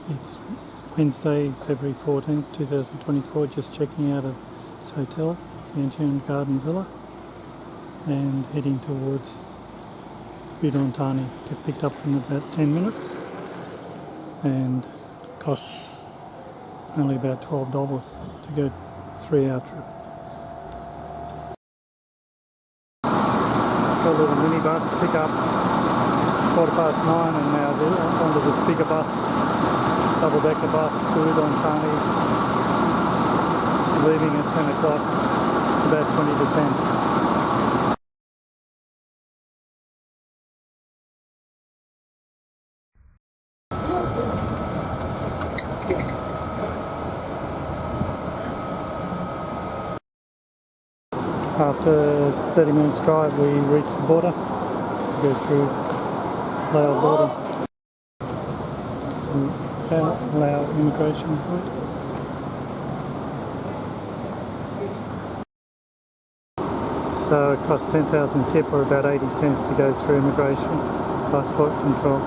It's Wednesday, February 14th, 2024, just checking out of this hotel, the Ancient Garden Villa, and heading towards Udon Thani. Get picked up in about 10 minutes and costs only about $12 to go 3-hour trip. Got a little minibus pick up 9:15 and now onto this bigger bus, double-decker bus to Udon Thani, leaving at 10 o'clock. It's about 20 to 10. After 30 minutes drive we reach the border, go through Laos border. Laos immigration point. So it costs 10,000 kip or about 80 cents to go through immigration, passport control.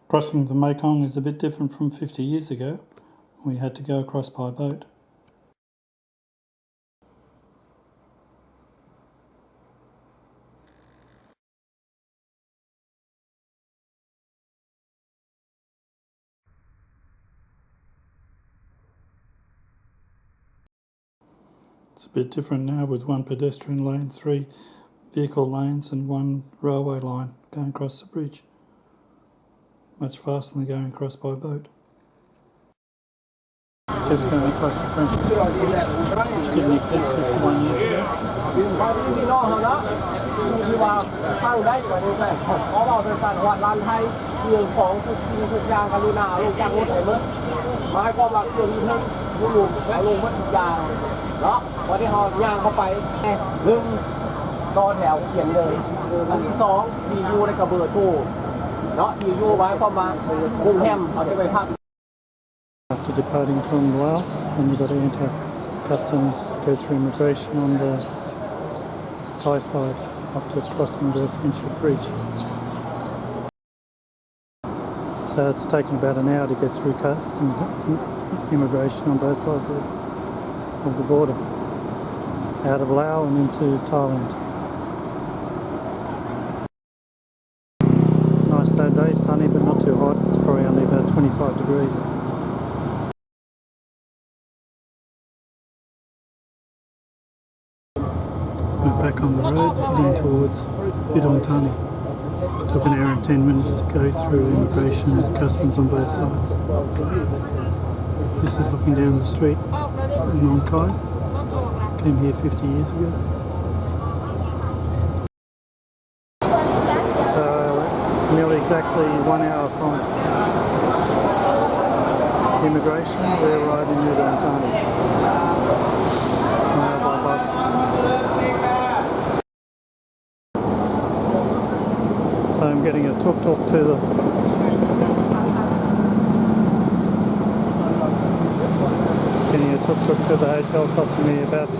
Crossing the Mekong is a bit different from 50 years ago. We had to go across by boat. It's a bit different now with one pedestrian lane, 3 vehicle lanes and 1 railway line going across the bridge. Much faster than going across by boat. Just going across the French bridge, which didn't exist 51 years ago. After departing from Laos, then you've got to enter customs, go through immigration on the Thai side after crossing the Friendship Bridge. So it's taken about an hour to get through customs immigration on both sides of the border, out of Laos and into Thailand. Nice day, sunny but not too hot. It's probably only about 25 degrees. We're back on the road heading towards Udon Thani. Took an hour and 10 minutes to go through immigration and customs on both sides. This is looking down the street in Nong Khai. Came here 50 years ago. So nearly exactly 1 hour from immigration, we arrived in Udon Thani. Now by bus. So I'm getting a tuk-tuk to the hotel, costing me about $2.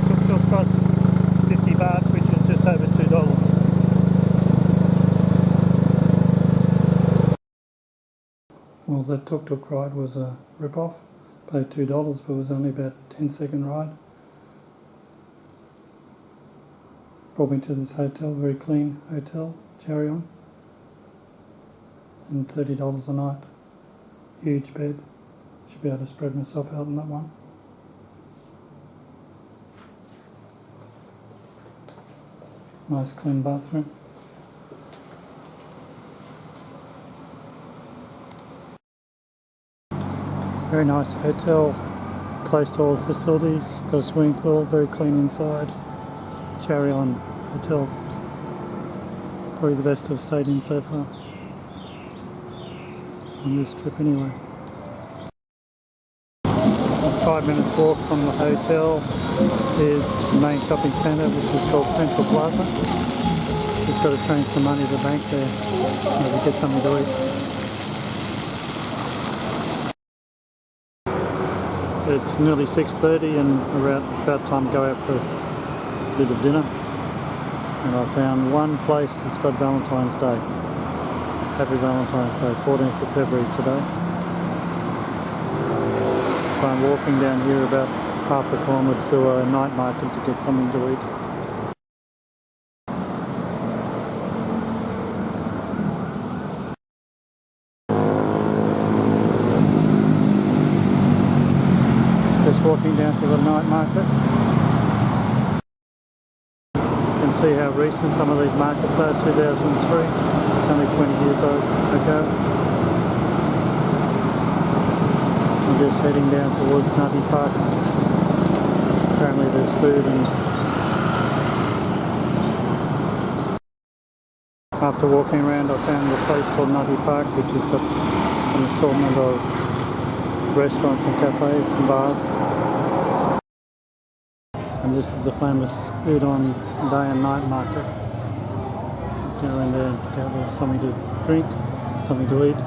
Tuk-tuk costs 50 baht, which is just over $2. Well, that tuk-tuk ride was a rip-off. Paid $2, but it was only about a 10-second ride. Brought me to this hotel, very clean hotel, Charion, and $30 a night. Huge bed. Should be able to spread myself out in that one. Nice clean bathroom. Very nice hotel close to all the facilities. Got a swimming pool, very clean inside. Cherry Island Hotel. Probably the best I've stayed in so far. On this trip anyway. 5 minutes walk from the hotel is the main shopping centre, which is called Central Plaza. Just got to transfer some money to the bank there, maybe get something to eat. It's nearly 6:30 and about time to go out for a bit of dinner. And I found one place that's got Valentine's Day. Happy Valentine's Day, 14th of February today. So I'm walking down here about half a kilometre to a night market to get something to eat. Just walking down to the night market. You can see how recent some of these markets are, 2003. It's only 20 years ago. I'm just heading down towards Nutty Park. Apparently there's food and after walking around I found a place called Nutty Park which has got an assortment of restaurants and cafes and bars. And this is the famous Udon day and night market. Go in there and have something to drink, something to eat.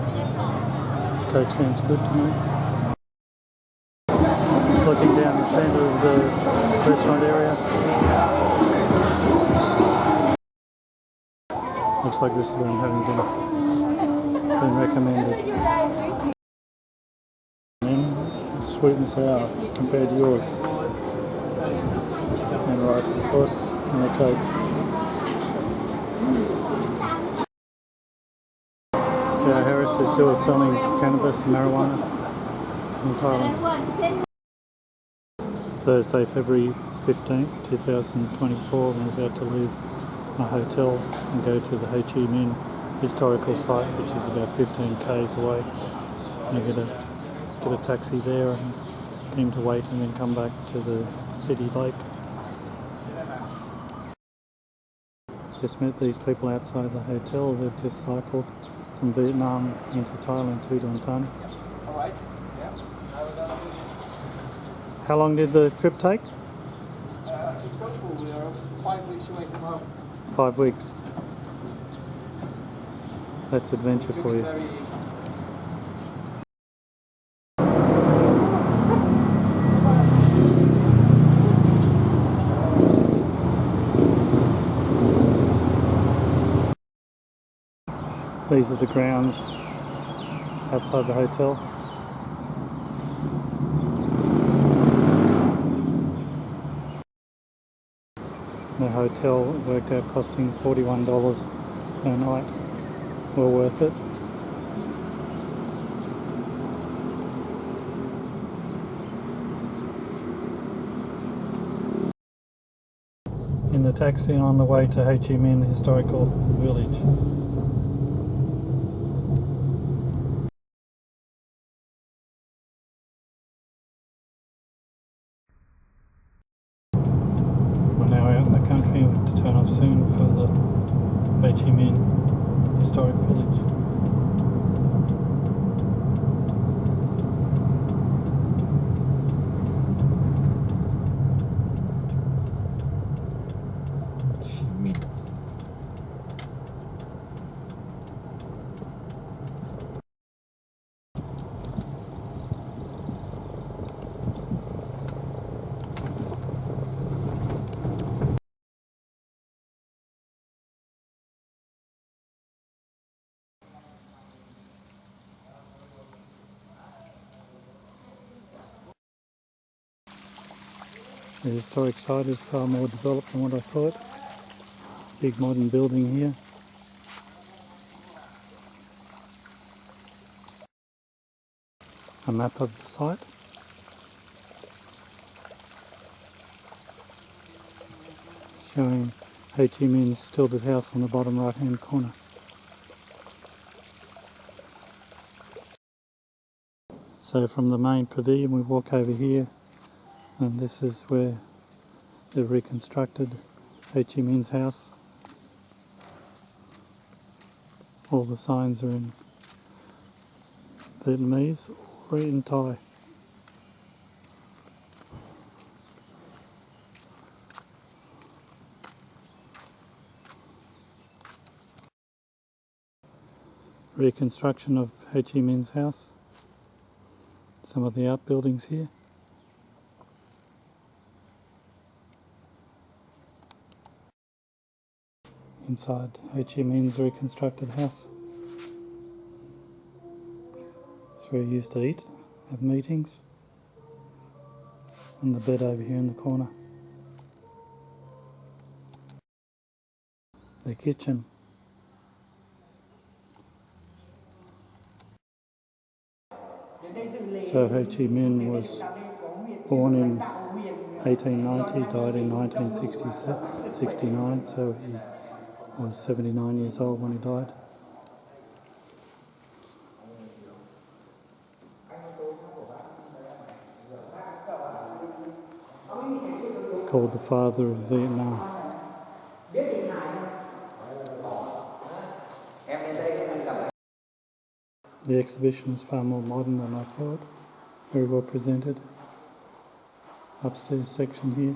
Coke sounds good to me. Looking down the centre of the restaurant area. Looks like this is where I'm having dinner. Been recommended. And sweet and sour compared to yours. And rice, of course, and a Coke. Yeah, Harris is still selling cannabis and marijuana in Thailand. Thursday, February 15th, 2024. I'm about to leave my hotel and go to the Ho Chi Minh historical site, which is about 15 k's away. I'm going to get a taxi there and get him to wait and then come back to the city lake. Just met these people outside the hotel. They've just cycled from Vietnam into Thailand to Udon Thani. How long did the trip take? In total, we are 5 weeks away from home. 5 weeks. That's adventure for you. Very easy. These are the grounds outside the hotel. The hotel worked out costing $41 per night. Well worth it. In the taxi on the way to Ho Chi Minh Historical Village. We're now out in the country. We have to turn off soon for the Ho Chi Minh Historic Village. The historic site is far more developed than what I thought. Big modern building here. A map of the site. Showing Ho Chi Minh's stilted house on the bottom right hand corner. So from the main pavilion we walk over here And this is where they've reconstructed Ho Chi Minh's house. All the signs are in Vietnamese or in Thai. Reconstruction of Ho Chi Minh's house. Some of the outbuildings here. Inside Ho Chi Minh's reconstructed house. It's where he used to eat, have meetings. And the bed over here in the corner. The kitchen. So Ho Chi Minh was born in 1890, died in 1969, so he was 79 years old when he died. Called the father of Vietnam. The exhibition is far more modern than I thought. Very well presented. Upstairs section here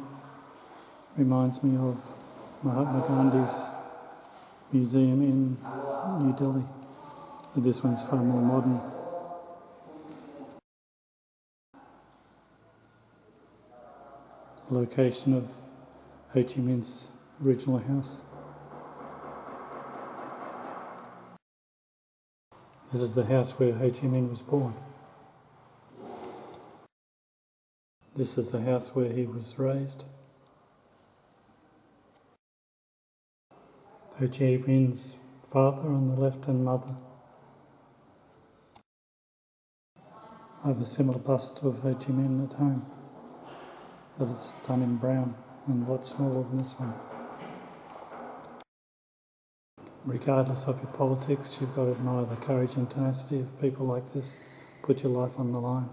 reminds me of Mahatma Gandhi's museum in New Delhi. But this one's far more modern. Location of Ho Chi Minh's original house. This is the house where Ho Chi Minh was born. This is the house where he was raised. Ho Chi Minh's father on the left and mother. I have a similar bust of Ho Chi Minh at home, but it's done in brown and a lot smaller than this one. Regardless of your politics, you've got to admire the courage and tenacity of people like this. Put your life on the line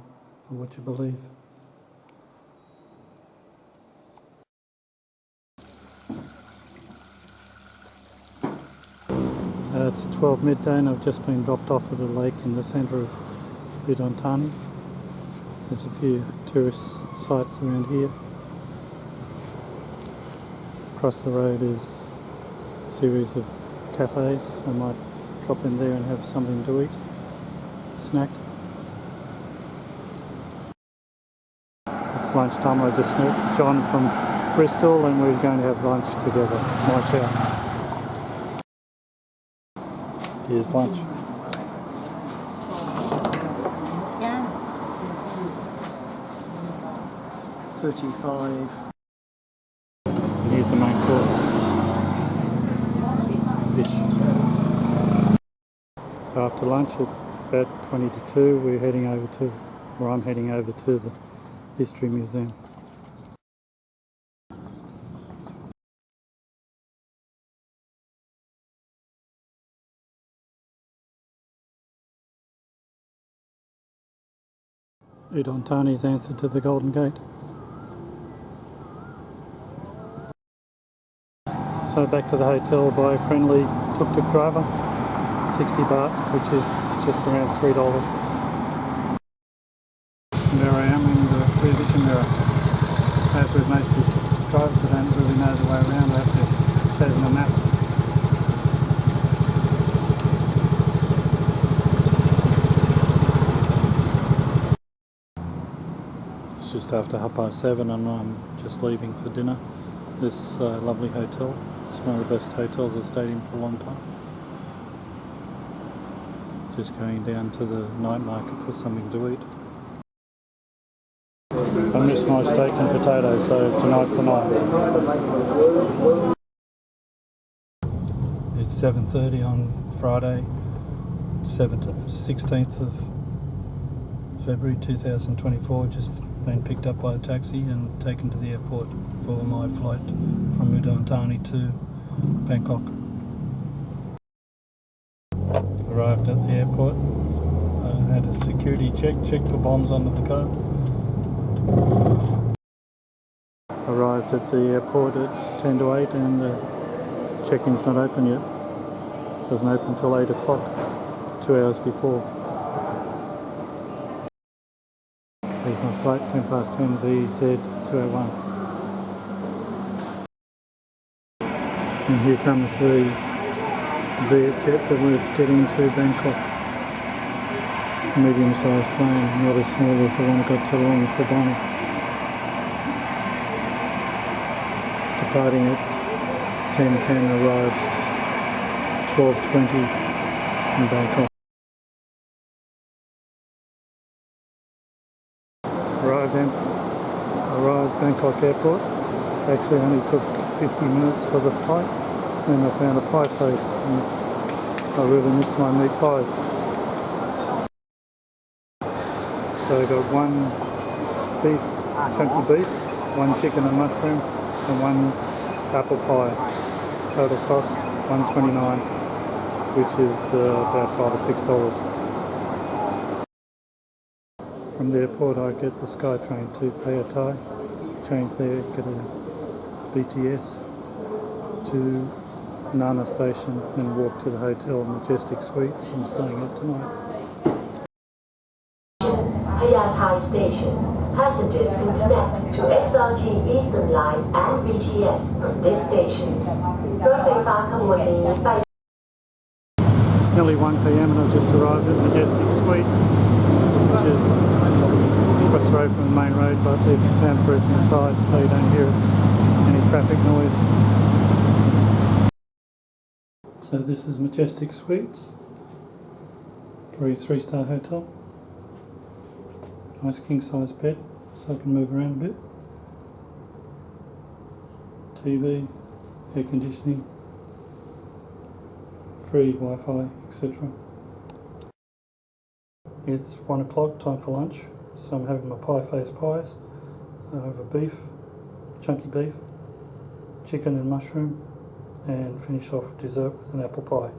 for what you believe. It's 12 midday and I've just been dropped off at a lake in the centre of Udon Thani. There's a few tourist sites around here. Across the road is a series of cafes. I might drop in there and have something to eat, snack. It's lunchtime. I just met John from Bristol and we're going to have lunch together. My share. Here's lunch. Yeah. 35. Here's the main course. Fish. So after lunch at about 20 to 2, I'm heading over to the History Museum. Udon Thani's answer to the Golden Gate. So back to the hotel by a friendly tuk-tuk driver, 60 baht, which is just around $3. And there I am in the rear vision mirror. As with most of these tuk-tuk drivers, I don't really know the way around. I have to show them a map. It's just after 7:30 and I'm just leaving for dinner. This lovely hotel. It's one of the best hotels I've stayed in for a long time. Just going down to the night market for something to eat. I missed my steak and potatoes, so tonight's the night. It's 7:30 on Friday, 16th of February 2024. Just been picked up by a taxi and taken to the airport for my flight from Udon Thani to Bangkok. Arrived at the airport, had a security checked for bombs under the car. Arrived at the airport at 10 to 8 and the check-in's not open yet. Doesn't open till 8 o'clock, 2 hours before. There's my flight, 10 past 10 VZ201. And here comes the Vietjet that we're getting to Bangkok. Medium-sized plane, not as small as the one I got to Luang Prabang. Departing at 10:10, arrives 12:20 in Bangkok. Arrived Bangkok Airport. Actually only took 50 minutes for the flight. Then I found a pie face and I really missed my meat pies. So I got one beef, chunky beef, one chicken and mushroom and one apple pie. Total cost $1.29, which is about $5 or $6. From the airport I get the SkyTrain to Pattaya, change there, get a BTS to Nana Station and walk to the hotel Majestic Suites I'm staying at tonight. Pattaya Station. Passengers can connect to XRT Eastern Line and BTS from this station. รถไฟฟ้าขบวนนี้ไป It's nearly 1 p.m. and I've just arrived at Majestic Suites, which is across the road from the main road, but it's soundproof inside so you don't hear any traffic noise. So this is Majestic Suites, probably a 3-star hotel. Nice king-size bed so I can move around a bit. TV, air conditioning, free Wi-Fi, etc. It's 1 o'clock, time for lunch, so I'm having my pie face pies over beef, chunky beef, chicken and mushroom, and finish off with dessert with an apple pie.